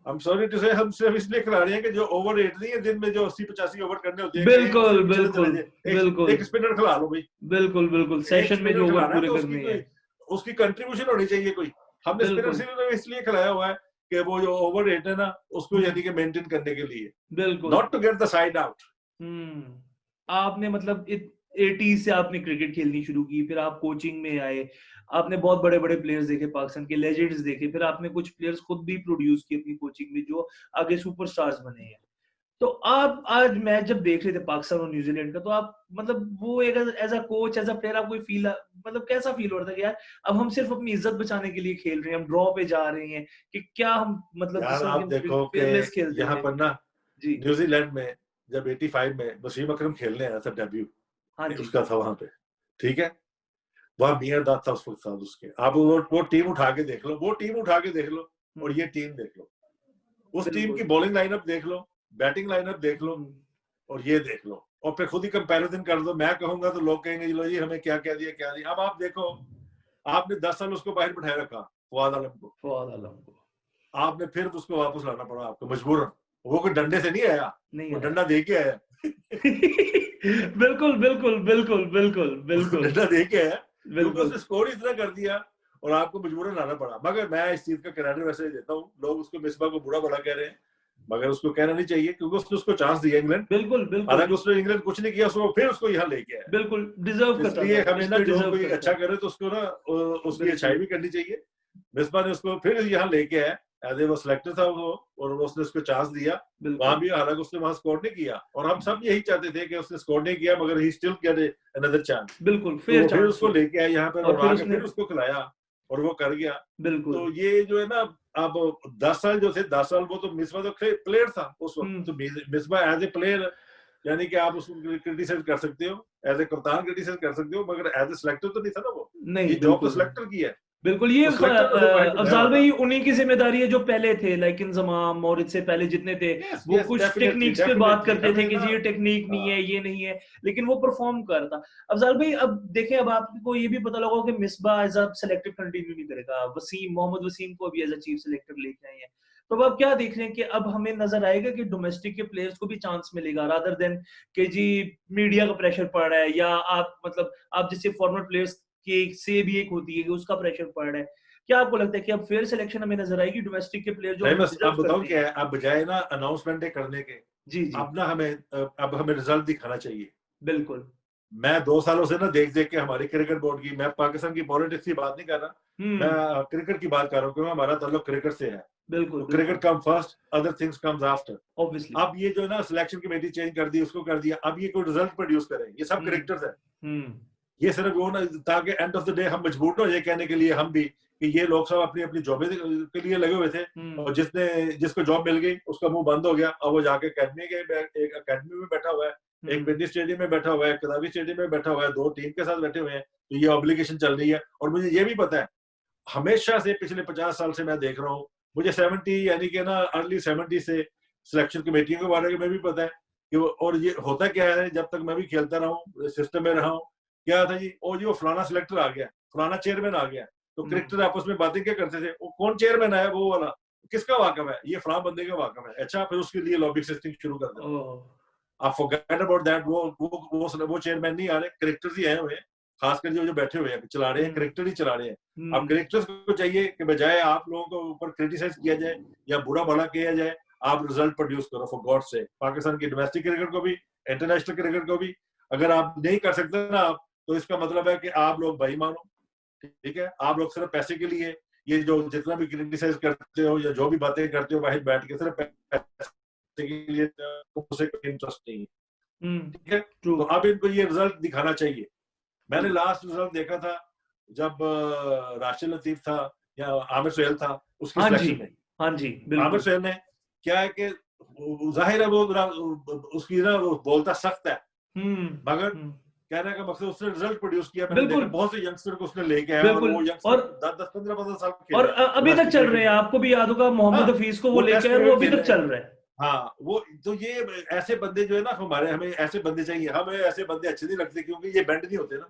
I'm sorry to say, हम सिर्फ इसलिए खिला रहे हैं कि जो ओवर रेट नहीं है, दिन में जो 80-85 ओवर करने होते हैं, बिल्कुल बिल्कुल बिल्कुल एक स्पिनर खिला लो भाई। बिल्कुल बिल्कुल सेशन में जो ओवर पूरे करने हैं, उसकी कंट्रीब्यूशन होनी चाहिए कोई। हमने स्पिनर सिर्फ इसलिए खिलाया हुआ है कि वो जो ओवर रेट है ना उसको यानी कि मेंटेन करने के लिए, बिल्कुल not to get the side out. आपने मतलब 80s से आपने क्रिकेट खेलनी शुरू की, फिर आप कोचिंग में आए, आपने बहुत बड़े बड़े प्लेयर्स देखे, पाकिस्तान के लेजेंड्स देखे, फिर आपने कुछ प्लेयर्स खुद भी प्रोड्यूस किए अपनी कोचिंग में जो आगे सुपरस्टार्स बने हैं। तो आप आज मैच जब देख रहे थे पाकिस्तान और न्यूजीलैंड का, तो आप मतलब वो एक as a coach as a player आपको फील मतलब कैसा फील हो रहा था कि यार अब हम सिर्फ अपनी इज्जत बचाने के लिए खेल रहे हैं, हम ड्रॉ पे जा रहे हैं, कि क्या हम मतलब यार आप देखो कि यहाँ पर ना न्यूजीलैंड में जब 85 में वसीम अकरम खेलने आया था डेब्यू, उसका था वहां पे, ठीक है, वहां मियांदाद था उस वक्त साथ उसके। आप वो टीम उठा के देख लो, वो टीम उठा के देख लो और ये टीम देख लो, उस टीम की बॉलिंग लाइनअप देख लो, बैटिंग लाइनअप देख लो और ये देख लो, और फिर खुद ही कंपैरिजन कर दो। मैं कहूंगा तो लोग कहेंगे लो जी हमें क्या कह दिया क्या नहीं। अब आप देखो, आपने 10 साल उसको बाहर बिठाए रखा फवाद आलम को, आपने फिर उसको वापस लाना पड़ा आपको मजबूरन। वो कोई डंडे से नहीं आया, वो डंडा दे के आया। बिल्कुल बिल्कुल बिल्कुल बिल्कुल बिल्कुल डंडा दे के है क्योंकि बिल्कुल उसने स्कोर इतना कर दिया और आपको मजबूरन आना पड़ा। मगर मैं इस चीज का क्रेडिट वैसे देता हूँ, लोग उसको मिसबा को बुरा बड़ा कह रहे हैं, मगर उसको कहना नहीं चाहिए क्योंकि उसने उसको चांस दिया इंग्लैंड। बिल्कुल बिल्कुल हालांकि उसने इंग्लैंड कुछ नहीं किया, उसको फिर उसको यहाँ लेके आया। बिल्कुल डिजर्व करता इसलिए था, हमें इस ना पे जो डिजर्व कोई करता अच्छा है। करे तो उसको ना उसकी बिल्कुल अच्छाई भी करनी चाहिए। मिसबा ने उसको फिर यहाँ लेके आया, एज ए वो सिलेक्टर था वो, और उसने उसको चांस दिया वहां बिल्कुल भी। हालांकि उसने वहां स्कोर नहीं किया और हम सब यही चाहते थे कि उसने स्कोर नहीं किया, मगर he still get another chance. बिल्कुल तो फेयर वो फिर चांस उसको हो, लेके आया यहाँ पर और और फिर आके उसने फिर उसको खिलाया और वो कर गया। बिल्कुल तो ये जो है ना, अब 10 साल जो थे, 10 साल वो तो मिसबा तो प्लेयर था उस वक्त। तो मिसबा एज ए प्लेयर, यानी कि आप उसको क्रिटिसाइज कर सकते हो, एज ए कप्तान क्रिटिसाइज कर सकते हो, मगर एज ए सिलेक्टर तो नहीं था ना वो। ये नहीं जॉब तो बिल्कुल नहीं सिलेक्टर की है, बिल्कुल ये तो सिलेक्टर ने वो बाहर बिठाया अफजाल हुआ था। भाई उन्हीं की जिम्मेदारी है जो पहले थे, लाइक इंजमाम और इससे पहले जितने थे। यस वो यस, कुछ डेफिनेटली टेक्निक्स पे बात डेफिनेटली करते थे हमें कि ना, जी ये टेक्निक नहीं है, ये नहीं है, लेकिन वो परफॉर्म करता। अफजाल भाई अब देखें, अब आपको ये भी पता लगा कि Misbah as a selector continue नहीं करेगा, वसीम मोहम्मद वसीम को अभी एज अ चीफ सेलेक्टर लेके आए हैं। तो अब आप क्या देख रहे हैं कि अब हमें नजर आएगा कि डोमेस्टिक के प्लेयर्स को भी चांस मिलेगा, रादर देन कि जी मीडिया का प्रेशर पड़ रहा है, या आप मतलब आप जैसे फॉर्मर प्लेयर्स की से भी एक होती है कि उसका प्रेशर पड़ रहा है। क्या आपको लगता है कि अब फेयर सिलेक्शन हमें नजर आएगी, डोमेस्टिक के प्लेयर जो नहीं हमें बस अब डिजर्व बताऊं करते क्या हैं? है, अब बजाय ना अनाउंसमेंट करने के, जी जी अब ना हमें अब हमें रिजल्ट दिखाना चाहिए। बिल्कुल। मैं 2 सालों से ना देख देख के हमारी क्रिकेट बोर्ड की, मैं पाकिस्तान की पॉलिटिक्स की बात नहीं कर रहा, मैं क्रिकेट की बात कर रहा हूँ क्योंकि हमारा ताल्लुक क्रिकेट से है। बिल्कुल तो बिल्कुल cricket come first, other things comes after. Obviously. अब ये जो है ना सिलेक्शन कमेटी चेंज कर दी, उसको कर दिया, अब ये कोई रिजल्ट प्रोड्यूस करें, ये सब हम्म क्रिकेटर्स है। हम्म ये सिर्फ वो ना, ताकि एंड ऑफ द डे हम मजबूर ना हो जाए कहने के लिए हम भी कि ये लोग सब अपनी अपनी जॉब के लिए लगे हुए थे, और जिसको जॉब मिल गई उसका मुंह बंद हो गया, अब वो जाके अकेडमी के एक अकेडमी में बैठा हुआ है, एक पिंडी स्टेडियम में बैठा हुआ है, कदावी स्टेडियम में बैठा हुआ है, 2 टीम के साथ बैठे हुए हैं। तो ये ऑब्लिगेशन चल रही है। और मुझे ये भी पता है, हमेशा से पिछले 50 साल से मैं देख रहा हूँ, मुझे 70 यानी कि ना अर्ली 70 से सिलेक्शन कमेटियों के बारे में भी पता है कि और ये होता क्या है, जब तक मैं भी खेलता रहा हूँ, सिस्टम में रहा हूँ, क्या था जी, ओ जी वो फलाना सिलेक्टर आ गया, फलाना चेयरमैन आ गया, तो क्रिकेटर आपस में बातें क्या करते थे, वो कौन चेयरमैन आया, वो वाला किसका वाकफ है, ये फलाना बंदे का वाकफ है, अच्छा फिर उसके लिए लॉबी सिस्टम शुरू कर देते। आप फॉरगेट अबाउट दैट, वो चेयरमैन नहीं आ रहे, क्रिकेटर्स ही आए हुए हैं, खासकर जो बैठे हुए हैं, चला रहे हैं, क्रिकेटर ही चला रहे हैं। अब क्रिकेटर्स को चाहिए कि बजाय आप लोगों को ऊपर क्रिटिसाइज किया जाए या बुरा भला किया जाए, आप रिजल्ट प्रोड्यूस करो फॉर गॉड से। पाकिस्तान की डोमेस्टिक क्रिकेट को भी, इंटरनेशनल क्रिकेट को भी अगर आप नहीं कर सकते ना आप, तो इसका मतलब है कि आप लोग बेईमान हो, ठीक है। आप लोग सिर्फ पैसे के लिए ये जो जितना भी क्रिटिसाइज करते हो या जो भी बातें करते हो बाहर बैठ के, सिर्फ पैसे के लिए, उसे कोई इंटरेस्ट नहीं है, ठीक है। ट्रू। तो अब इनको ये रिजल्ट दिखाना चाहिए। मैंने बिल्कुल लास्ट रिजल्ट देखा था जब राशिद लतीफ था या आमिर सुहेल था उसकी हाँ जी सिलेक्शन में। हाँ जी आमिर बिल्कुल सुहेल ने क्या है कि जाहिर है वो उसकी ना वो बोलता सख्त है, मगर हम्म कहने का मकसद उसने रिजल्ट प्रोड्यूस किया। मैंने देखा बिल्कुल बहुत से यंगस्टर को उसने लेके आया और बिल्कुल। वो यंगस्टर और 10-15 साल और खेले अभी तक डोमेस्टिक चल रहे क्रिकेट हैं, में। आपको भी याद होगा हाँ, मोहम्मद हफीज को वो वो लेके टेस्ट आए, वो क्रिकेट अभी तक खेले। चल रहा है। हाँ, वो तो ये ऐसे बंदे जो है ना हमारे, हमें ऐसे बंदे चाहिए। हमें ऐसे बंदे अच्छे नहीं लगते क्योंकि ये बेंड नहीं होते ना,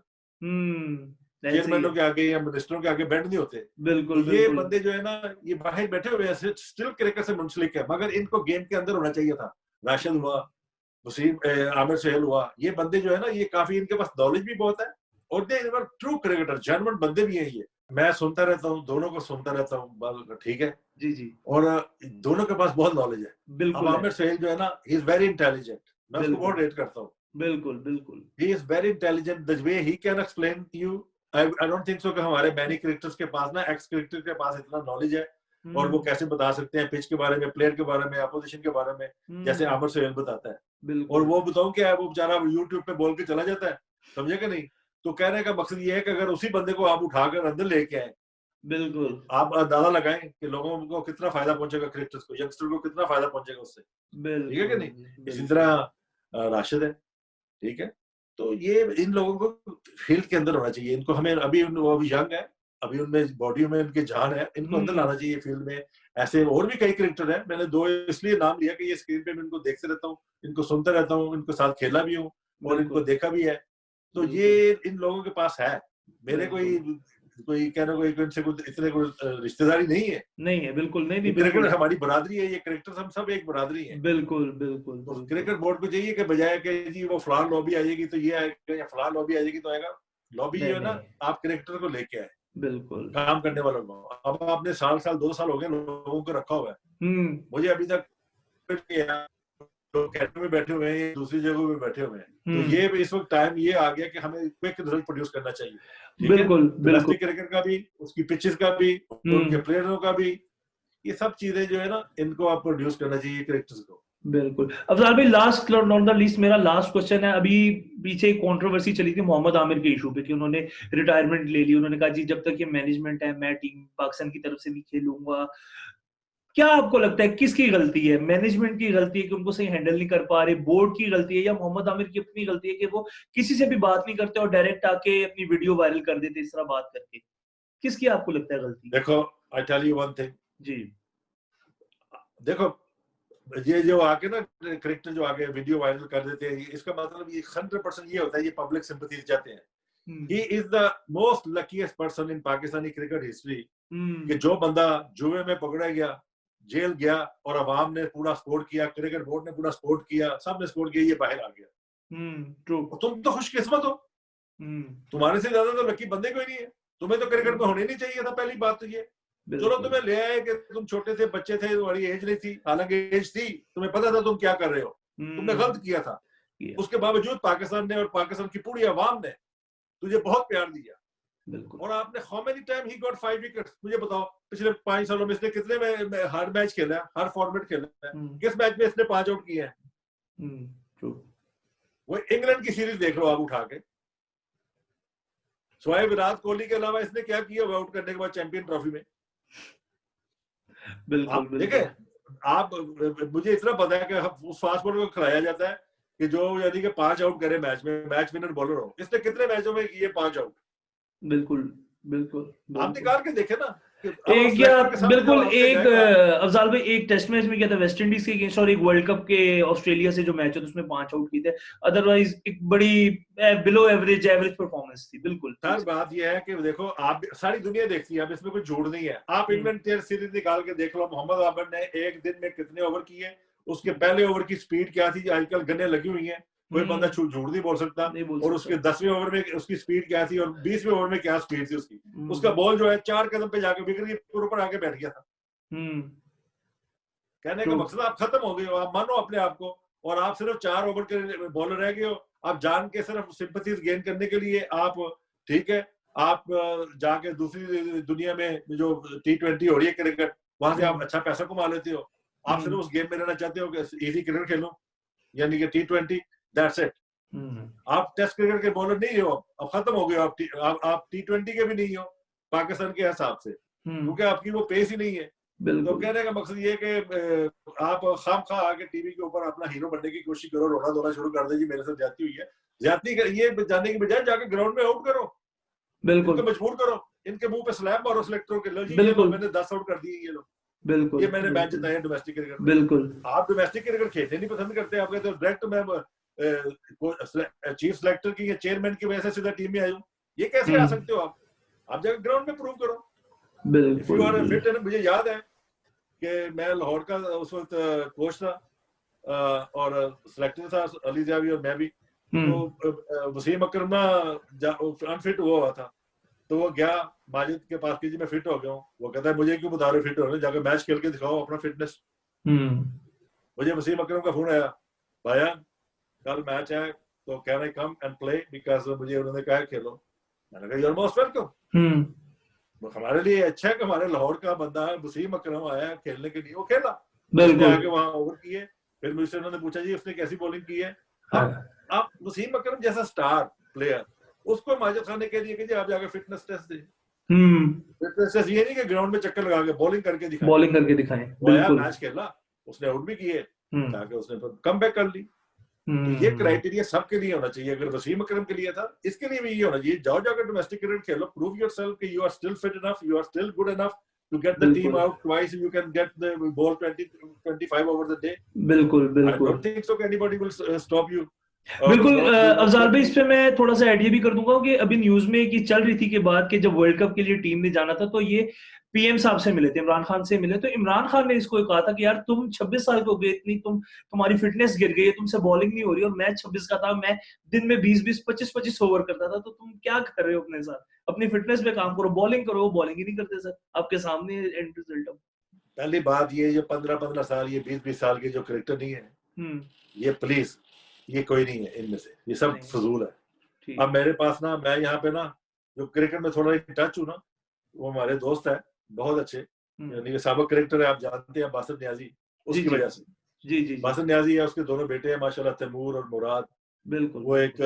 ऐसे ही चेयरमैनों है। के आगे या मिनिस्टरों के आगे बेंड नहीं होते। तो बिल्कुल ये बिल्कुल बंदे जो है ना, ये बाहर बैठे हुए हैं, स्टिल क्रिकेट से मुंसलिक है, मगर इनको गेम के अंदर होना चाहिए था। राशिद हुआ, वसीम, आमिर सुहेल हुआ, ये बंदे जो है ना, ये काफी, इनके पास नॉलेज भी बहुत है और दे ट्रू क्रिकेटर, जेन्युइन बंदे भी हैं ये। मैं सुनता रहता हूँ, दोनों को सुनता रहता हूँ, ठीक है। जी जी और दोनों के पास बहुत नॉलेज है। अब बिल्कुल है। आमिर सुहेल जो है ना, ही इज वेरी इंटेलिजेंट, मैं उसको बिल्कुल बहुत रेट करता हूँ। बिल्कुल बिल्कुल He is very intelligent. The way he can explain to you, I don't think so कि हमारे मैनी क्रिकेटर्स के पास ना, एक्स क्रिकेटर के पास इतना नॉलेज है और वो कैसे बता सकते हैं पिच के बारे में, प्लेयर के बारे में, अपोजिशन के बारे में, जैसे आमिर सुहेल बताता है। और बिल्कुल वो बताऊं क्या है, वो बेचारा यूट्यूब पे बोल के चला जाता है, समझे कि नहीं। तो कहने का मकसद ये है कि अगर उसी बंदे को आप उठाकर अंदर लेके आए, बिल्कुल तो आप अंदाजा लगाएं कि लोगों को कितना फायदा पहुंचेगा, क्रिकेटर्स को, यंगस्टर को कितना फायदा पहुंचेगा उससे, ठीक है कि बिल्कुल नहीं। इसी बिल्कुल तरह राशिद है, ठीक है। तो ये इन लोगों को फील्ड के अंदर होना चाहिए, इनको हमें अभी यंग है, अभी उनमें बॉडी में इनके जान है, इनको अंदर लाना चाहिए फील्ड में। ऐसे और भी कई क्रिकेटर हैं, मैंने 2 इसलिए नाम लिया कि ये स्क्रीन पे मैं इनको देखते रहता हूँ, इनको सुनता रहता हूँ, इनको साथ खेला भी हूँ और इनको बिल्कुल देखा भी है। तो ये बिल्कुल इन लोगों के पास है। मेरे कोई बिल्कुल कोई कहना कोई इनसे कोई इतने कोई रिश्तेदारी नहीं है, नहीं है, बिल्कुल नहीं, नहीं क्रिकेट बिल्कुल हमारी बरादरी है, ये क्रिकेटर्स हम सब एक बरादरी है। बिल्कुल बिल्कुल तो बिल्कुल। क्रिकेट बोर्ड को चाहिए कि बजाय कि जी वो फलान लॉबी आएगी तो ये आएगा या फलान लॉबी आएगी तो आएगा, लॉबी जो नहीं है ना नहीं आप क्रिकेटर को लेके आए, बिल्कुल। काम करने वालों को। अब आपने साल 2 साल हो गए लोगों को रखा हुआ है, मुझे अभी तक लोग कैंटीन में बैठे हुए हैं, दूसरी जगहों में बैठे हुए हैं। तो ये इस वक्त टाइम ये आ गया कि हमें क्विक रिजल्ट प्रोड्यूस करना चाहिए, ठीक है? बिल्कुल बिल्कुल डोमेस्टिक क्रिकेट का भी, उसकी पिचेस का भी, उनके प्लेयरों का भी, ये सब चीजें जो है ना इनको आप प्रोड्यूस करना चाहिए क्रिकेटर्स को। बिल्कुल। अफजाल भाई लास्ट नॉट द लीस्ट मेरा लास्ट क्वेश्चन है, अभी पीछे एक कंट्रोवर्सी चली थी मोहम्मद आमिर के इशू पे कि उन्होंने रिटायरमेंट ले ली, उन्होंने कहा जी जब तक ये मैनेजमेंट है मैं टीम पाकिस्तान की तरफ से भी खेलूंगा। क्या आपको लगता है किसकी गलती है? मैनेजमेंट की गलती है कि उनको सही हैंडल नहीं कर पा रहे, बोर्ड की गलती है, या मोहम्मद आमिर की अपनी गलती है कि वो किसी से भी बात नहीं करते और डायरेक्ट आके अपनी वीडियो वायरल कर देते इस तरह बात करके? किसकी आपको लगता है गलती? देखो I tell you one thing जी, देखो ये जो आके ना क्रिकेटर जो आगे वीडियो वायरल कर देते हैं, इसका मतलब ये 100% ये होता है ये पब्लिक सिंपैथी चाहते हैं। He is the most luckiest person in Pakistani cricket history कि जो बंदा जुए में पकड़ा गया, जेल गया और अवाम ने पूरा सपोर्ट किया, क्रिकेट बोर्ड ने पूरा सपोर्ट किया, सबने सपोर्ट किया, ये बाहर आ गया। ट्रू। तुम तो खुशकिस्मत हो, तुम्हारे से ज्यादा तो लकी बंदे कोई नहीं है। तुम्हें तो क्रिकेट में होने नहीं चाहिए था, पहली बात तो ये। चलो तुम्हें ले आए कि तुम छोटे थे, बच्चे थे, तुम्हारी एज नहीं थी, हालांकि एज थी, तुम्हें पता था तुम क्या कर रहे हो, तुमने गलत किया था। उसके बावजूद पाकिस्तान ने और पाकिस्तान की पूरी अवाम ने तुझे बहुत प्यार दिया, और आपने how many time he got 5 wickets. मुझे बताओ पिछले 5 सालों में इसने कितने में हर मैच खेला है, हर फॉर्मेट खेला है, किस मैच में इसने 5 आउट किए हैं? वो इंग्लैंड की सीरीज देख लो आप उठा के, स्वाय विराट कोहली के अलावा इसने क्या किया आउट करने के बाद चैंपियन ट्रॉफी में? बिल्कुल देखे आप, मुझे इतना पता है कि उस फास्ट बॉलर को खिलाया जाता है कि जो यानी कि 5 आउट करे मैच में, मैच विनर बॉलर हो। इसने कितने मैचों में किए 5 आउट? बिल्कुल बिल्कुल। आप निकाल के देखे ना, एक या बिल्कुल एक अफजाल भाई एक टेस्ट मैच में किया था वेस्ट इंडीज के अगेंस्ट, और एक वर्ल्ड कप के ऑस्ट्रेलिया से जो मैच है उसमें 5 आउट किए थे। अदरवाइज एक बड़ी बिलो एवरेज परफॉर्मेंस थी। बिल्कुल सर बात यह है कि देखो आप सारी दुनिया देखती है, अब इसमें कोई झूठ नहीं है। आप इंग्लैंड टेस्ट सीरीज निकाल के देख लो, मोहम्मद आमिर ने एक दिन में कितने ओवर किए, उसके पहले ओवर की स्पीड क्या थी, आजकल गन्ने लगी हुई है, कोई बंदा झूठ नहीं बोल सकता। और उसके 10वें ओवर में उसकी स्पीड क्या थी और 20वें ओवर में क्या स्पीड थी उसकी। उसका बॉल जो है 4 कदम पे जाके विकेट के ऊपर आके बैठ गया था। कहने का मकसद आप खत्म हो गए हो, आप मानो अपने आप को, और आप सिर्फ 4 ओवर के बॉलर रह गए हो। आप जान के सिर्फ सिंपैथीज गेन करने के लिए आप, ठीक है, आप जाके दूसरी दुनिया में जो T20 हो रही है क्रिकेट, वहां से आप अच्छा पैसा कमा लेते हो। आप सिर्फ उस गेम में रहना चाहते हो कि इजी क्रिकेट खेलो, यानी कि T20, दैट्स इट। आप टेस्ट क्रिकेट के बॉलर नहीं हो, अब खत्म हो गए हो। आप T20 के भी नहीं हो पाकिस्तान के हिसाब से, क्योंकि आपकी वो पेस ही नहीं है। तो कहने का मकसद ये कि आप खामखा आके टीवी के ऊपर अपना हीरो बनने की कोशिश करो, रोना धोना शुरू कर दे जी मेरे साथ ज्यादती हुई है। ज्यादती ये जानने की बजाय जाके ग्राउंड में आउट करो, बिल्कुल इनको मजबूर करो, इनके मुंह पे स्लैब मारो सिलेक्टरों के, लो जी ये लो मैंने 10 आउट कर दिए, ये लो, बिल्कुल ये मैंने मैच जिताया डोमेस्टिक क्रिकेट। बिल्कुल आप डोमेस्टिक क्रिकेट खेलने नहीं पसंद करते, आप कहते हो डायरेक्ट मैं चीफ सिलेक्टर की या चेयरमैन की वजह से सीधा टीम में आया हूँ। ये कैसे आ सकते हो आप जाकर ग्राउंड में प्रूव करो। बिल्कुल फिट है। मुझे याद है कि मैं लाहौर का उस वक्त कोच था और सिलेक्टर था अली जावी और मैं भी। तो वसीम अकरम ना अनफिट हुआ था, तो वो गया माजिद के पास कि जी मैं फिट हो गया हूँ। वो कहता है मुझे क्यों बता रहे फिट हो रहे, जाकर मैच खेल के दिखाओ अपना फिटनेस। मुझे वसीम अकरम का फोन आया, भाया कल मैच है तो can I come and play, because मुझे उन्होंने कहा खेलो। मैंने कहा यू आर मोस्ट वेलकम, हमारे लिए अच्छा है कि हमारे लाहौर का बंदा है वसीम अकरम आया खेलने के लिए। वो खेला, उसने आके वहां ओवर किए। फिर मुझसे उन्होंने पूछा जी उसने कैसी बॉलिंग की है। आप वसीम अकरम जैसा स्टार प्लेयर उसको माजिद खाने के लिए कि जी आप जाकर फिटनेस टेस्ट दे। फिटनेस टेस्ट ये नहीं कि ग्राउंड में चक्कर लगा के बॉलिंग करके दिखाएं। वो आया मैच खेला, उसने आउट भी किए, ताकि उसने कम बैक कर ली। तो ये क्राइटेरिया सबके लिए होना चाहिए। अगर वसीम अकरम के लिए था, इसके लिए भी ये होना चाहिए। जाओ जाकर डोमेस्टिक क्रिकेट खेलो, प्रूव योरसेल्फ कि you are still fit enough, you are still good enough to get the team out twice, you can get the ball 20-25 over the day. बिल्कुल बिल्कुल। आई डोंट थिंक सो कि anybody will stop you. बिल्कुल अफजाल भाई, इस पे मैं थोड़ा सा ऐड ये भी कर दूंगा कि अभी न्यूज में कि चल रही थी कि बात कि जब वर्ल्ड कप के लिए टीम ने जाना था तो ये पीएम साहब से मिले थे, इमरान खान से मिले, तो इमरान खान ने इसको कहा था कि यार तुम 26 साल के हो गए, इतनी तुम्हारी फिटनेस गिर गई है, तुमसे बॉलिंग नहीं हो रही, और मैं 26 का था, मैं दिन में 20-20 25-25 ओवर करता था, तो तुम क्या कर रहे हो अपने साथ, अपनी फिटनेस पे काम करो, बॉलिंग करो। बॉलिंग ही नहीं करते सर, आपके सामने एंड रिजल्ट। पहली बात ये जो 15-15 साल, ये 20-20 साल के जो क्रिकेटर नहीं है, ये प्लीज, ये कोई नहीं है इनमें से, ये सब फजूल है। अब मेरे पास ना, मैं यहाँ पे ना जो क्रिकेट में थोड़ा टच हूँ ना, वो हमारे दोस्त है बहुत अच्छे, यानी कि साबिक क्रिकेटर है, आप जानते हैं बासित न्याजी, उसकी वजह से। जी बासित न्याजी है, उसके दोनों बेटे हैं माशाल्लाह, तैमूर और मुराद। बिल्कुल। वो एक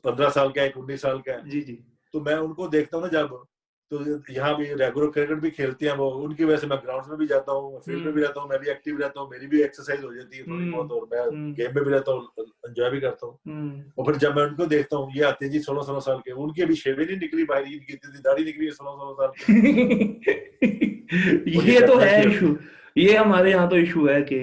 15 साल का है, एक 19 साल का है। जी। तो मैं उनको देखता हूँ ना जब, तो यहाँ भी रेगुलर क्रिकेट भी खेलते हैं वो, उनकी वजह से मैं ग्राउंड में भी जाता हूँ, फील्ड में भी रहता हूँ, मैं भी एक्टिव रहता हूँ, मेरी भी एक्सरसाइज हो जाती है थोड़ी बहुत, और मैं गेम में भी रहता हूँ, एंजॉय भी करता हूँ। और फिर जब मैं उनको देखता हूँ, ये आते जी 16-16 साल के, उनकी अभी शेवें नहीं निकली बाहर, इनकी इतनी दाढ़ी निकली है 16-16 साल की। ये तो है इशू, ये हमारे यहाँ तो इशू है कि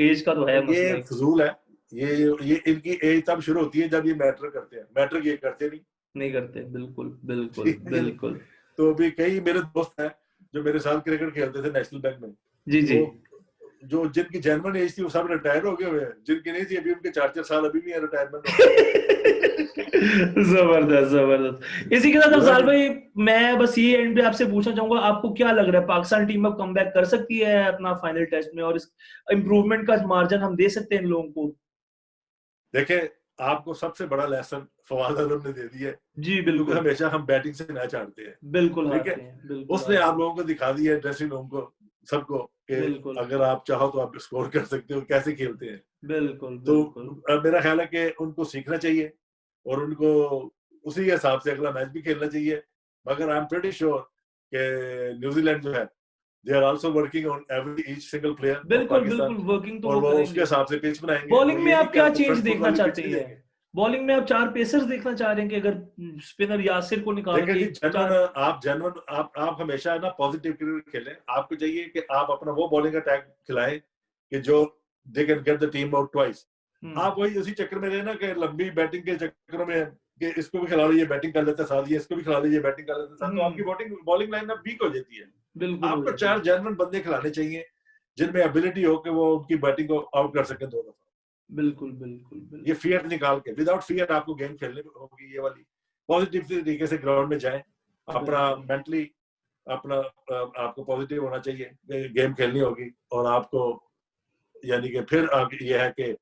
एज का तो है ये मसला। फजूल है, ये इनकी एज तब शुरू होती है जब ये मैटर करते हैं, मैटर ये करते नहीं करते। बिल्कुल बिल्कुल बिल्कुल। तो अभी कई मेरे दोस्त हैं जो मेरे साथ क्रिकेट खेलते थे नेशनल बैंक में, जी जी, वो जो जिनकी जेन्युइन एज थी वो सब रिटायर हो गए हुए हैं, जिनकी नहीं थी अभी उनके 4-4 साल अभी भी है रिटायरमेंट हो। जबरदस्त जबरदस्त। इसी के साथ अफजाल भाई, मैं बस ये एंड पे आपसे पूछना चाहूंगा, आपको क्या लग रहा है पाकिस्तान टीम अब कमबैक कर सकती है अपना फाइनल टेस्ट में, और इस इम्प्रूवमेंट का मार्जिन हम दे सकते हैं इन लोगों को? देखे, आपको सबसे बड़ा लेसन फवाद आजम ने दे दिया है, जी क्योंकि बिल्कुल हमेशा हम बैटिंग से मैच हारते हैं। बिल्कुल ठीक है, हारते हैं, बिल्कुल उसने हारते आप लोगों को दिखा दिया है, ड्रेसिंग रूम को, सबको, कि बिल्कुल अगर आप चाहो तो आप स्कोर कर सकते हो, कैसे खेलते हैं। बिल्कुल तो बिल्कुल मेरा ख्याल है कि उनको सीखना चाहिए, और उनको उसी के हिसाब से अगला मैच भी खेलना चाहिए। मगर आई एम प्रीटी श्योर कि न्यूजीलैंड जो है, they are also working on every each single player of बिल्कुल पाकिस्तान, बिल्कुल, वर्किंग तो और वो वो उसके करेंगे। हिसाब से पिच बनाएंगे। वो बॉलिंग में ये नहीं आप कि क्या आपको चेंज फ्रंट फुट देखना वाली पिच चाहते नहीं हैं? देंगे। बॉलिंग में आप 4 पेसर्स देखना चाह रहे हैं कि अगर स्पिनर यासिर को निकाल देखिए के जी, जेन्युइन आप हमेशा ना पॉजिटिव क्रिकेट खेलें। आपको चाहिए कि आप अपना वो बॉलिंग अटैक खिलाएं कि जो they can get the team out twice. आप वही उसी चक्कर में रहे ना कि लंबी बैटिंग के चक्कर में, कि इसको भी खिला लीजिए बैटिंग कर लेते साथ, ये इसको भी खिला लीजिए बैटिंग कर लेते साथ, तो आपकी बॉलिंग लाइन अब वीक हो जाती है। बिल्कुल हो आपको जाती 4 है। जेन्युइन बंदे खिलाने चाहिए जिनमें एबिलिटी हो कि वो उनकी बैटिंग को आउट कर सके 2 दफा। बिल्कुल बिल्कुल ये बिल्कुल फियर निकाल के, विदाउट फियर आपको गेम खेलने होगी, ये वाली पॉजिटिव तरीके से ग्राउंड में जाएं, अपना बिल्कुल मेंटली अपना आपको पॉजिटिव होना चाहिए, गेम खेलनी होगी, और आपको यानी कि फिर ये है कि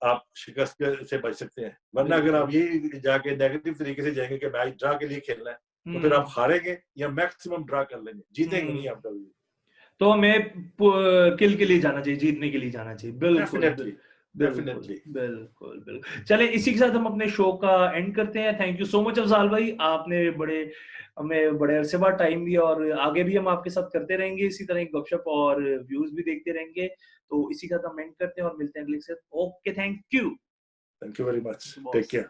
आप शिकस्त से बच सकते हैं। वरना अगर आप यही जाके नेगेटिव तरीके से जाएंगे कि मैच ड्रा के लिए खेलना है, तो फिर आप हारेंगे या मैक्सिमम ड्रा कर लेंगे, जीतेंगे नहीं आप कभी। तो हमें किल के लिए जाना चाहिए, जीतने के लिए जाना चाहिए। बिल्कुल डेफिनेटली बिल्कुल डेफिनेटली। बिल्कुल बिल्कुल। चले, इसी के साथ हम अपने शो का एंड करते हैं। Thank you so much Afzal भाई, आपने हमें बड़े अरसे बाद टाइम दिया, और आगे भी हम आपके साथ करते रहेंगे इसी तरह की गपशप, और व्यूज भी देखते रहेंगे। तो इसी के साथ हम एंड करते हैं और मिलते हैं अगले से। Okay, thank you very much, take care.